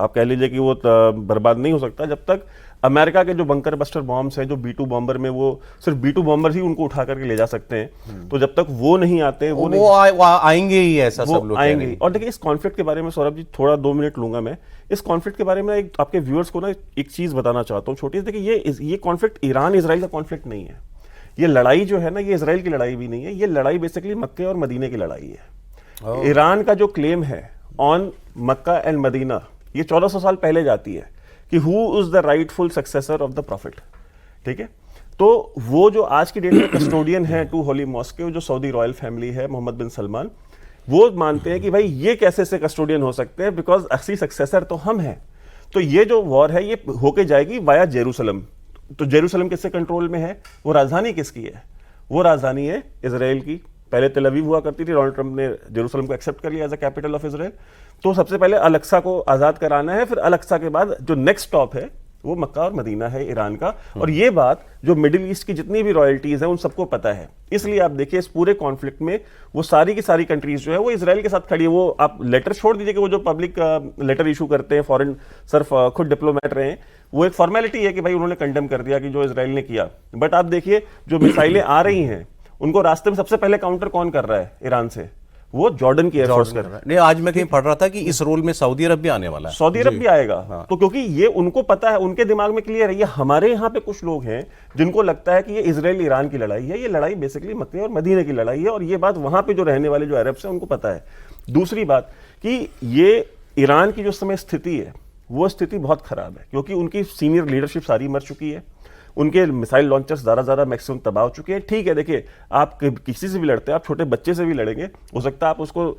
आप कह लीजिए कि वो बर्बाद नहीं हो सकता जब तक अमेरिका के जो बंकर बस्टर बॉम्ब्स हैं, जो B-2 बॉम्बर में, वो सिर्फ B-2 बॉम्बर ही उनको उठा करके ले जा सकते हैं. तो जब तक वो नहीं आते वो आएंगे ही, ऐसा सब लोग आएंगे. और देखिए इस कॉन्फ्लिक्ट के बारे में सौरभ जी थोड़ा 2 मिनट लूंगा मैं. इस कॉन्फ्लिक्ट के बारे में एक आपके व्यूअर्स को ना एक चीज बताना चाहता हूँ छोटी. देखिए ये कॉन्फ्लिक्ट ईरान इसराइल का कॉन्फ्लिक्ट नहीं है. ये लड़ाई जो है ना, ये इसराइल की लड़ाई भी नहीं है. ये लड़ाई बेसिकली मक्के और मदीने की लड़ाई है. ईरान का जो क्लेम है ऑन मक्का एंड मदीना, ये 1400 साल पहले जाती है कि who is the rightful successor of the profit. ठीक है, तो वो जो आज की डेट में कस्टोडियन है 2 होली मॉस्क के, जो सऊदी रॉयल फैमिली है, मोहम्मद बिन सलमान, वो मानते हैं कि भाई ये कैसे से कस्टोडियन हो सकते हैं, बिकॉज असली सक्सेसर तो हम हैं. तो ये जो वॉर है ये होके जाएगी वाया जेरूसलम. तो जेरूसलम किसके कंट्रोल में है? वो राजधानी किसकी है? वो राजधानी है इसराइल की. पहले तेल अवीव हुआ करती थी, डोनाल्ड ट्रंप ने जेरूसलम को एक्सेप्ट कर लिया as a capital of Israel. तो सबसे पहले अल-अक्सा को आजाद कराना है, फिर अल-अक्सा के बाद जो नेक्स्ट स्टॉप है वो मक्का और मदीना है ईरान का. और ये बात जो मिडिल ईस्ट की जितनी भी रॉयल्टीज हैं उन सबको पता है. इसलिए आप देखिए इस पूरे कॉन्फ्लिक्ट में वो सारी की सारी कंट्रीज जो है वो इसराइल के साथ खड़ी है. वो आप लेटर छोड़ दीजिए कि वो जो पब्लिक लेटर इशू करते हैं, फॉरेन सिर्फ खुद डिप्लोमेट रहे हैं, वो एक फॉर्मेलिटी है कि भाई उन्होंने कंडेम कर दिया कि जो इसराइल ने किया. बट आप देखिए जो मिसाइलें आ रही हैं उनको रास्ते में सबसे पहले काउंटर कौन कर रहा है ईरान से? वो जॉर्डन की एयरफोर्स कर रहा है. नहीं, आज मैं कहीं पढ़ रहा था कि इस रोल में सऊदी अरब भी आने वाला है. सऊदी अरब भी आएगा. हाँ. तो क्योंकि ये उनको पता है, उनके दिमाग में क्लियर है. ये हमारे यहाँ पे कुछ लोग हैं जिनको लगता है कि ये इजराइल ईरान की लड़ाई है. ये लड़ाई बेसिकली मक्के और मदीने की लड़ाई है, और ये बात वहां पे जो रहने वाले जो अरब्स हैं उनको पता है. दूसरी बात कि ये ईरान की जो समय स्थिति है वो स्थिति बहुत खराब है, क्योंकि उनकी सीनियर लीडरशिप सारी मर चुकी है. उनके मिसाइल लॉन्चर्स ज़्यादा मैक्सिमम तबाह हो चुके हैं। ठीक है, देखिए आप किसी से भी लड़ते हैं, आप छोटे बच्चे से भी लड़ेंगे, हो सकता है आप उसको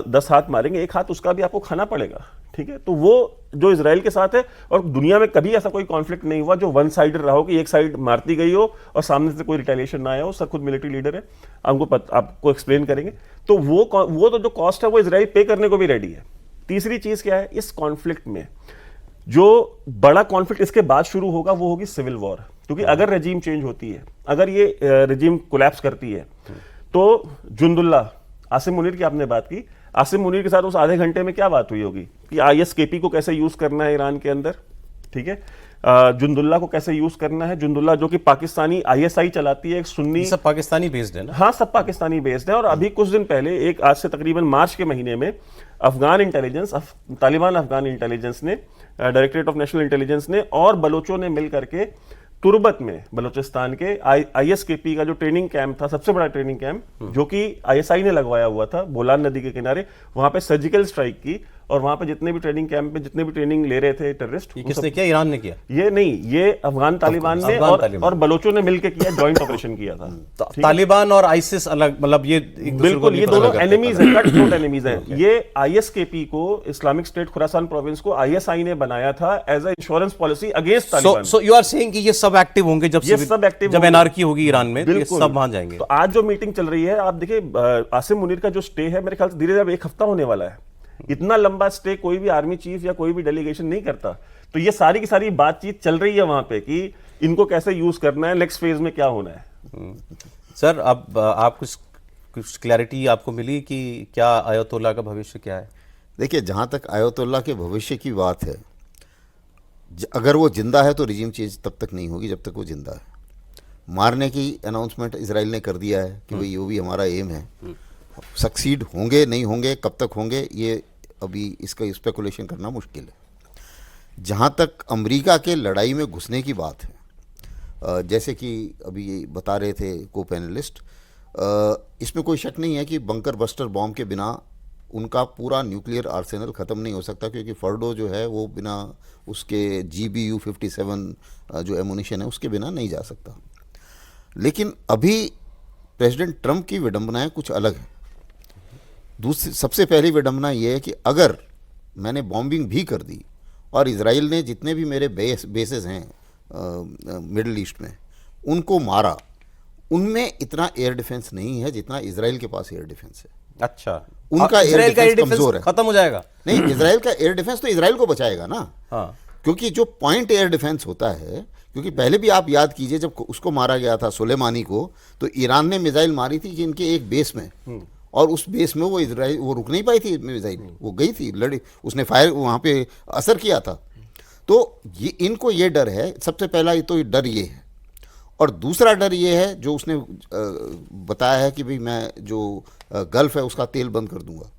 10 हाथ मारेंगे, एक हाथ उसका भी आपको खाना पड़ेगा। ठीक है, तो वो जो इजराइल के साथ है, और दुनिया में कभी ऐसा कोई कॉन्फ्लिक्ट नहीं हुआ जो वन साइडेड रहा हो कि एक साइड मारती गई हो और सामने से कोई रिटेलिएशन ना आया हो। सर खुद मिलिट्री लीडर है, आपको एक्सप्लेन करेंगे। तो वो तो जो कॉस्ट है वो इजराइल पे करने को भी रेडी है। तीसरी चीज क्या है, इस कॉन्फ्लिक्ट में जो बड़ा कॉन्फ्लिक्ट इसके बाद शुरू होगा वो होगी सिविल वॉर, क्योंकि अगर रेजिम चेंज होती है, अगर ये रेजिम कोलैप्स करती है, तो जुंदुल्ला, आसिम मुनीर की आपने बात की, आसिम मुनीर के साथ उस आधे घंटे में क्या बात हुई होगी कि ISKP को कैसे यूज करना है ईरान के अंदर, ठीक है, जुंदुल्ला को कैसे यूज करना है। जुंदुल्ला जो कि पाकिस्तानी ISI चलाती है, एक सुन्नी, सब पाकिस्तानी बेस्ड है ना? हाँ, सब पाकिस्तानी बेस्ड है। और अभी कुछ दिन पहले, आज से तकरीबन मार्च के महीने में, अफगान इंटेलिजेंस, तालिबान अफगान इंटेलिजेंस ने, डायरेक्टरेट ऑफ नेशनल इंटेलिजेंस ने और बलोचों ने मिल करके तुर्बत में, बलोचिस्तान के ISKP का जो ट्रेनिंग कैंप था, सबसे बड़ा ट्रेनिंग कैंप जो कि ISI ने लगवाया हुआ था बोलान नदी के किनारे, वहां पे सर्जिकल स्ट्राइक की। और वहां पे जितने भी ट्रेनिंग कैंप में जितने भी ट्रेनिंग ले रहे थे टेररिस्ट, किसने किया? ईरान ने किया? ये नहीं, ये अफगान तालिबान ने और बलोचों ने मिलकर किया, जॉइंट ऑपरेशन किया था। तालिबान और आईसिस अलग, मतलब ये बिल्कुल, ये दोनों एनिमीज हैं, कट थ्रोट एनिमीज हैं। ये ISKP को, इस्लामिक स्टेट खुरासान प्रोविंस को, ISI ने बनाया था as a insurance policy against Taliban. So you are saying कि ये सब एक्टिव होंगे जब एनआरकी होगी ईरान में, तो ये सब वहां जाएंगे। तो आज जो मीटिंग चल रही है, आप देखिए आसिम मुनीर का जो स्टे है, मेरे ख्याल से धीरे धीरे 1 हफ्ता होने वाला है। इतना लंबा स्टे कोई भी आर्मी चीफ या कोई भी डेलीगेशन नहीं करता। तो ये सारी की सारी बातचीत चल रही है वहां पे कि इनको कैसे यूज करना है, नेक्स्ट फेज में क्या होना है। सर, अब आप कुछ क्लैरिटी आपको मिली कि क्या आयतुल्लाह का भविष्य क्या है? देखिए, जहाँ तक आयतुल्लाह के भविष्य की बात है, अगर वो जिंदा है तो रिजीम चेंज तब तक नहीं होगी जब तक वो जिंदा है। मारने की अनाउंसमेंट इजराइल ने कर दिया है कि भाई वो भी हमारा एम है। सक्सीड होंगे नहीं होंगे, कब तक होंगे, ये अभी इसका स्पेकुलेशन करना मुश्किल है। जहाँ तक अमेरिका के लड़ाई में घुसने की बात है, जैसे कि अभी बता रहे थे को पैनलिस्ट, इसमें कोई शक नहीं है कि बंकर बस्टर बॉम्ब के बिना उनका पूरा न्यूक्लियर आर्सेनल ख़त्म नहीं हो सकता, क्योंकि फर्डो जो है वो बिना उसके GBU-57 जो एमुनिशन है उसके बिना नहीं जा सकता। लेकिन अभी प्रेसिडेंट ट्रंप की विडंबनाएं कुछ अलग हैं। दूसरी सबसे पहली विडंबना ये है कि अगर मैंने बॉम्बिंग भी कर दी और इजराइल ने जितने भी मेरे बेसेस हैं मिडिल ईस्ट में उनको मारा, उनमें इतना एयर डिफेंस नहीं है जितना इजराइल के पास एयर डिफेंस है। अच्छा, उनका एयर डिफेंस कमजोर है, खत्म हो जाएगा। नहीं, इजराइल का एयर डिफेंस तो इजराइल को बचाएगा ना। हाँ, क्योंकि जो पॉइंट एयर डिफेंस होता है, क्योंकि पहले भी आप याद कीजिए जब उसको मारा गया था सुलेमानी को, तो ईरान ने मिसाइल मारी थी कि इनके एक बेस में, और उस बेस में वो इजराइल वो रुक नहीं पाई थी मिसाइल, वो गई थी, लड़ी, उसने फायर वहाँ पे असर किया था। तो ये इनको ये डर है, सबसे पहला तो डर ये है। और दूसरा डर ये है जो उसने बताया है कि भाई मैं जो गल्फ है उसका तेल बंद कर दूंगा।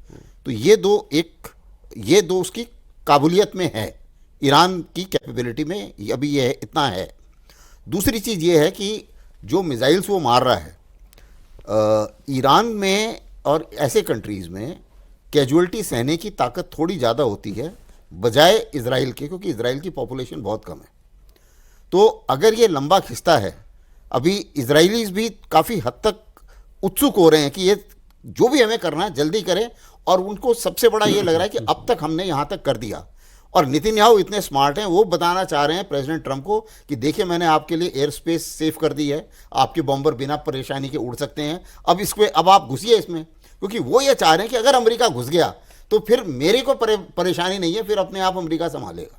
तो ये दो उसकी काबुलियत में है, ईरान की कैपेबिलिटी में अभी ये इतना है। दूसरी चीज़ ये है कि जो मिसाइल्स वो मार रहा है, ईरान में और ऐसे कंट्रीज़ में कैजुअल्टी सहने की ताकत थोड़ी ज़्यादा होती है बजाय इजराइल के, क्योंकि इजराइल की पॉपुलेशन बहुत कम है। तो अगर ये लंबा खिंचता है, अभी इजराइलीज भी काफ़ी हद तक उत्सुक हो रहे हैं कि ये जो भी हमें करना है जल्दी करें, और उनको सबसे बड़ा ये लग रहा है कि अब तक हमने यहाँ तक कर दिया। और नेतन्याहू इतने स्मार्ट हैं, वो बताना चाह रहे हैं प्रेसिडेंट ट्रंप को कि देखिए मैंने आपके लिए एयर स्पेस सेफ कर दी है, आपके बॉम्बर बिना परेशानी के उड़ सकते हैं, अब आप घुसिए इसमें। क्योंकि वो ये चाह रहे हैं कि अगर अमेरिका घुस गया तो फिर मेरे को परेशानी नहीं है, फिर अपने आप अमेरिका संभालेगा।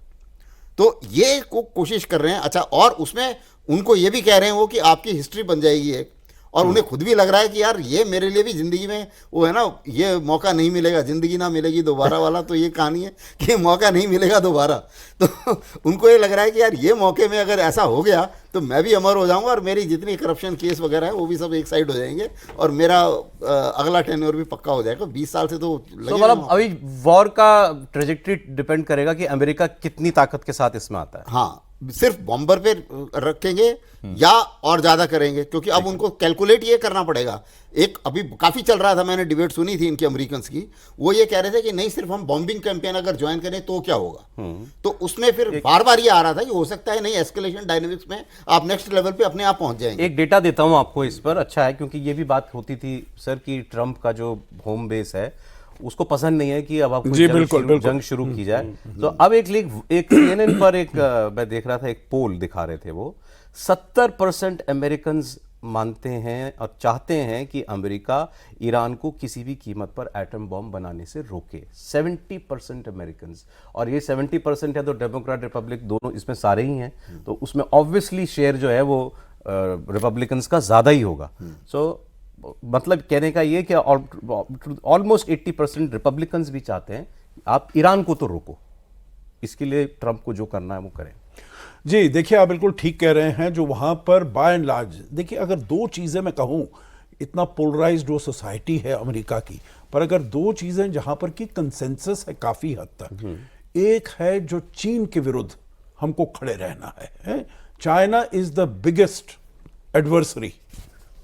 तो ये कोशिश कर रहे हैं। अच्छा, और उसमें उनको ये भी कह रहे हैं वो कि आपकी हिस्ट्री बन जाएगी एक, और उन्हें खुद भी लग रहा है कि यार ये मेरे लिए भी ज़िंदगी में वो है ना, ये मौका नहीं मिलेगा, ज़िंदगी ना मिलेगी दोबारा वाला, तो ये कहानी है कि मौका नहीं मिलेगा दोबारा। तो उनको ये लग रहा है कि यार ये मौके में अगर ऐसा हो गया तो मैं भी अमर हो जाऊंगा, और मेरी जितनी करप्शन केस वगैरह है वो भी सब एक साइड हो जाएंगे, और मेरा अगला टेन्योर भी पक्का हो जाएगा। 20 साल से तो मतलब अभी वॉर का ट्रेजेक्टरी डिपेंड करेगा कि अमेरिका कितनी ताकत के साथ इसमें आता है। हाँ, सिर्फ बॉम्बर पे रखेंगे या और ज्यादा करेंगे, क्योंकि अब उनको कैलकुलेट ये करना पड़ेगा। एक अभी काफी चल रहा था, मैंने डिबेट सुनी थी इनकी अमेरिकन की, वो ये कह रहे थे कि नहीं सिर्फ हम बॉम्बिंग कैंपेन अगर ज्वाइन करें तो क्या होगा। तो उसमें फिर बार बार ये आ रहा था कि हो सकता है नहीं, एस्केलेशन डायनेमिक्स में आप नेक्स्ट लेवल पे अपने आप पहुंच जाएंगे। एक डेटा देता हूं आपको इस पर, अच्छा है, क्योंकि ये भी बात होती थी सर कि ट्रंप का जो होम बेस है उसको पसंद नहीं है कि अब आप जी, बिल्कुल। जंग शुरू की जाए। तो अब एक CNN पर एक मैं देख रहा था, एक पोल दिखा रहे थे, वो 70% अमेरिकन मानते हैं और चाहते हैं कि अमेरिका ईरान को किसी भी कीमत पर एटम बॉम्ब बनाने से रोके। 70% अमेरिकन, और ये 70% है तो डेमोक्रेट रिपब्लिक दोनों इसमें सारे ही हैं, तो उसमें ऑब्वियसली शेयर जो है वो रिपब्लिकन्स का ज्यादा ही होगा। सो मतलब कहने का ये कि ऑलमोस्ट 80% रिपब्लिकन्स भी चाहते हैं आप ईरान को तो रोको, इसके लिए ट्रंप को जो करना है वो करें। जी देखिए, आप बिल्कुल ठीक कह रहे हैं। जो वहाँ पर बाय एंड लार्ज, देखिए अगर दो चीज़ें मैं कहूँ, इतना पोलराइज्ड वो सोसाइटी है अमेरिका की, पर अगर दो चीज़ें जहाँ पर की कंसेंसस है काफ़ी हद तक, एक है जो चीन के विरुद्ध हमको खड़े रहना है। China is the biggest adversary,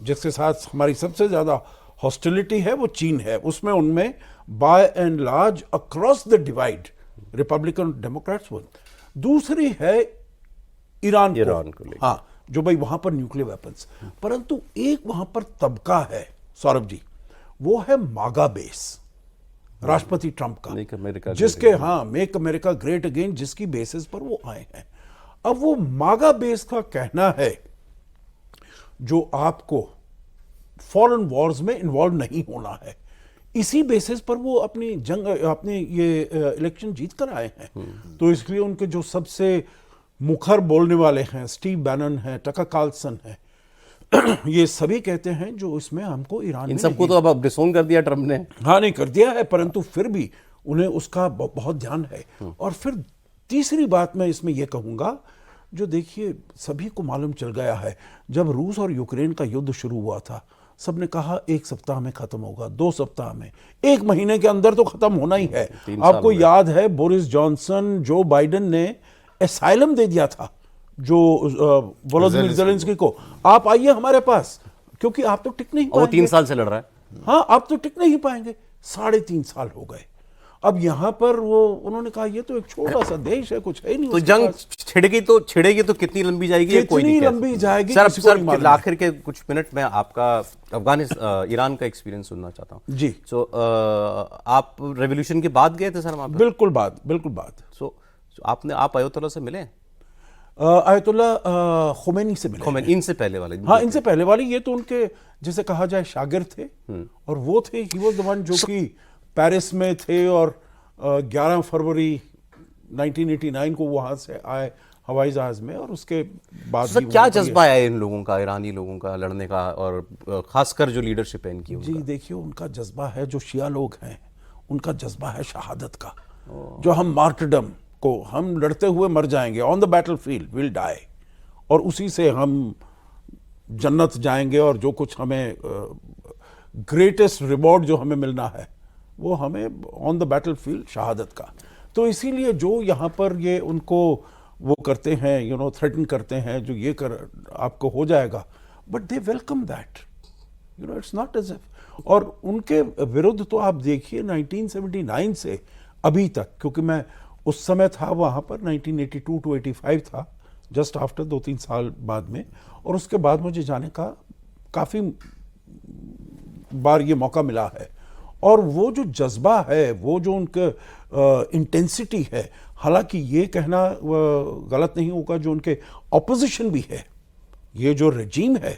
जिसके साथ हमारी सबसे ज़्यादा हॉस्टिलिटी है, वो चीन है। उसमें उनमें by and large across the divide Republican Democrats one. दूसरी है ईरान को लेकर, हाँ, जो भाई वहां पर न्यूक्लियर वेपन्स। परंतु एक वहां पर तबका है सौरभ जी, वो है मागा बेस, राष्ट्रपति ट्रंप का, जिसके मेक अमेरिका ग्रेट अगेन, जिसकी बेसिस पर वो आए हैं। अब वो मागा बेस का कहना है जो आपको फॉरेन वॉर्स में इन्वॉल्व नहीं होना है, इसी बेसिस पर वो अपनी ये इलेक्शन जीत कर आए हैं। तो इसलिए उनके जो सबसे मुखर बोलने वाले हैं, स्टीव बैनन है, टकर कार्लसन है, ये सभी कहते हैं जो इसमें हमको ईरान, इन सबको तो अब डिसोन कर दिया ट्रंप ने। हाँ, नहीं कर दिया है, परंतु फिर भी उन्हें उसका बहुत ध्यान है। और फिर तीसरी बात मैं इसमें यह कहूंगा, जो देखिए सभी को मालूम चल गया है, जब रूस और यूक्रेन का युद्ध शुरू हुआ था, सबने कहा 1 सप्ताह में खत्म होगा, 2 सप्ताह में, 1 महीने के अंदर तो खत्म होना ही है। आपको याद है बोरिस जॉनसन, जो बाइडेन ने एसाइलम दे दिया था जो वोलोदिमीर ज़ेलेंस्की को, आप आइए हमारे पास, क्योंकि आप तो टिक नहीं पाएंगे। वो 3 साल से लड़ रहा है। हाँ, आप तो टिक नहीं पाएंगे। 3.5 साल हो गए। अब यहां पर वो उन्होंने कहा ये तो एक छोटा सा देश है, कुछ है नहीं। तो जंग छिड़ेगी तो कितनी लंबी जाएगी, कोई नहीं लंबी जाएगी सर आखिर के कुछ मिनट में आपका ईरान का एक्सपीरियंस सुनना चाहता हूं जी। सो आप रेवोल्यूशन के बाद गए थे सर वहां पर? बिल्कुल बाद। सो आप अयोतुल्ला से मिले? अयतुल्ला खुमैनी से मिले। इनसे पहले वाले? हाँ, इनसे पहले वाले, ये तो उनके जैसे कहा जाए शागिर्द थे, और वो थे, ही वाज द वन जो कि पेरिस में थे, और 11 फरवरी 1989 को वहां से आए हवाई जहाज में, और उसके बाद सर क्या जज्बा है इन लोगों का, ईरानी लोगों का लड़ने का, और खासकर जो लीडरशिप है इनकी? जी देखिए, उनका जज्बा है, जो शिया लोग हैं उनका जज्बा है शहादत का, जो हम मार्टरडम को, हम लड़ते हुए मर जाएंगे, on the battlefield will die, और उसी से हम जन्नत जाएंगे, और जो कुछ हमें ग्रेटेस्ट रिवॉर्ड जो हमें मिलना है वो हमें ऑन द बैटलफील्ड शहादत का। तो इसीलिए जो यहाँ पर ये उनको वो करते हैं, थ्रेटन करते हैं, जो ये कर आपको हो जाएगा, but they welcome that, it's not as if. और उनके विरुद्ध तो आप देखिए 1979 से अभी तक, क्योंकि मैं उस समय था वहाँ पर, 1982 to 85 था, जस्ट आफ्टर 2-3 साल बाद में, और उसके बाद मुझे जाने का काफ़ी बार ये मौका मिला है। और वो जो जज्बा है, वो जो उनके इंटेंसिटी है, हालांकि ये कहना गलत नहीं होगा, जो उनके ऑपोजिशन भी है, ये जो रजीम है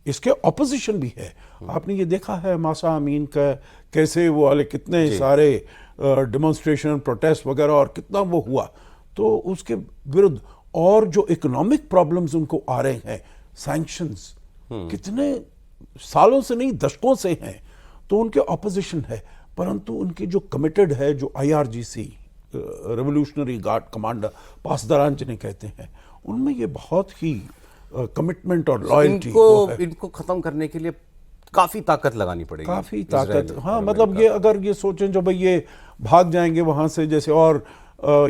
इसके ऑपोजिशन भी है। आपने ये देखा है मासा अमीन का कैसे वो वाले कितने सारे डेमोन्स्ट्रेशन, प्रोटेस्ट वगैरह, और कितना वो हुआ, तो उसके विरुद्ध। और जो इकोनॉमिक प्रॉब्लम्स उनको आ रहे हैं, सैंक्शंस कितने सालों से नहीं दशकों से हैं, तो उनके ऑपोजिशन है। परंतु उनके जो कमिटेड है, जो IRGC रेवोल्यूशनरी गार्ड कमांडर पासदारान जिन्हें कहते हैं, उनमें ये बहुत ही कमिटमेंट और लॉयल्टी इनको खत्म करने के लिए काफी ताकत लगानी पड़ेगी, काफी ताकत। हाँ, मतलब ये अगर ये सोचें जो भाई ये भाग जाएंगे वहां से, जैसे और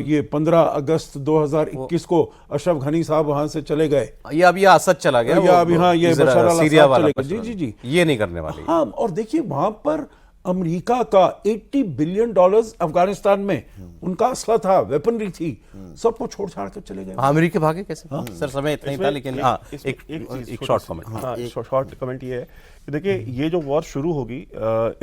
ये 15 अगस्त 2021 को अशरफ घनी साहब वहां से चले गए, ये अब ये असद चला गया, या अभी हाँ ये बशर अल सीरिया असद वाला चले गए। जी जी जी, ये नहीं करने वाली। हाँ, और देखिए वहां पर अमेरिका का $80 बिलियन अफगानिस्तान में उनका असला था, वेपनरी थी, सबको छोड़ छाड़ कर चले गए। हाँ, अमेरिका भागे कैसे? सर समय इतना ही था, लेकिन हाँ एक शॉर्ट कमेंट। हाँ, शॉर्ट कमेंट ये है कि देखिए ये जो वॉर शुरू होगी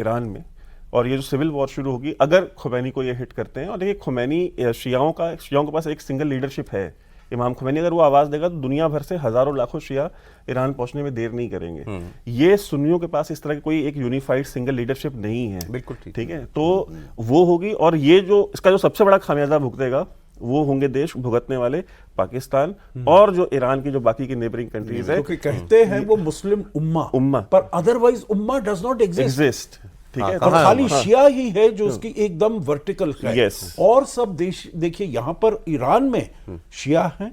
ईरान में, और ये जो सिविल वॉर शुरू होगी अगर खुमैनी को ये हिट करते हैं, और देखिए खुमैनी शियाओं के पास एक सिंगल लीडरशिप है, इमाम खुमैनी अगर वो आवाज देगा तो दुनिया भर से हजारों लाखों शिया ईरान पहुंचने में देर नहीं करेंगे। ये सुन्नियों के पास इस तरह की कोई एक यूनिफाइड सिंगल लीडरशिप नहीं है। बिल्कुल ठीक है, तो वो होगी, और ये जो इसका जो सबसे बड़ा खामियाजा भुगतेगा वो होंगे देश भुगतने वाले पाकिस्तान और जो ईरान की जो बाकी की नेबरिंग कंट्रीज है, क्योंकि कहते हैं वो मुस्लिम उम्मा, पर otherwise Umma does not exist. ठीक है, पर खाली शिया ही है जो उसकी एकदम वर्टिकल है। Yes. और सब देश देखिए, यहां पर ईरान में शिया हैं,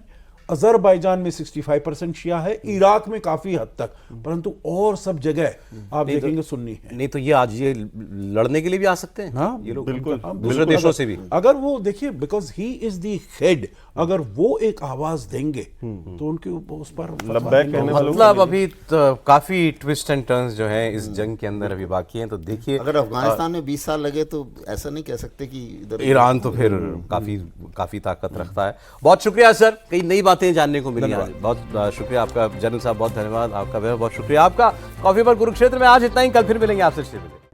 अजरबैजान में 65% शिया है, इराक में काफी हद तक, परंतु और सब जगह आप देखेंगे सुन्नी है। नहीं तो ये आज ये लड़ने के लिए भी आ सकते हैं, हाँ, ये लोग बिल्कुल, दूसरे देशों से भी। अगर वो देखिए, because he is the head, अगर वो एक आवाज देंगे तो उनके उस पर लब्बैक कहने वालों को मतलब अभी तो काफी ट्विस्ट एंड टर्न्स जो हैं इस जंग के अंदर अभी बाकी हैं, तो देखिए अगर अफगानिस्तान में 20 साल लगे तो ऐसा नहीं कह सकते कि इधर ईरान तो फिर काफी ताकत रखता है। बहुत शुक्रिया सर, कई नई बातें जानने को मिली आज। बहुत शुक्रिया आपका जनरल साहब, बहुत धन्यवाद आपका, बहुत शुक्रिया आपका। कॉफी पर कुरुक्षेत्र में आज इतना ही, कल फिर मिलेंगे आपसे।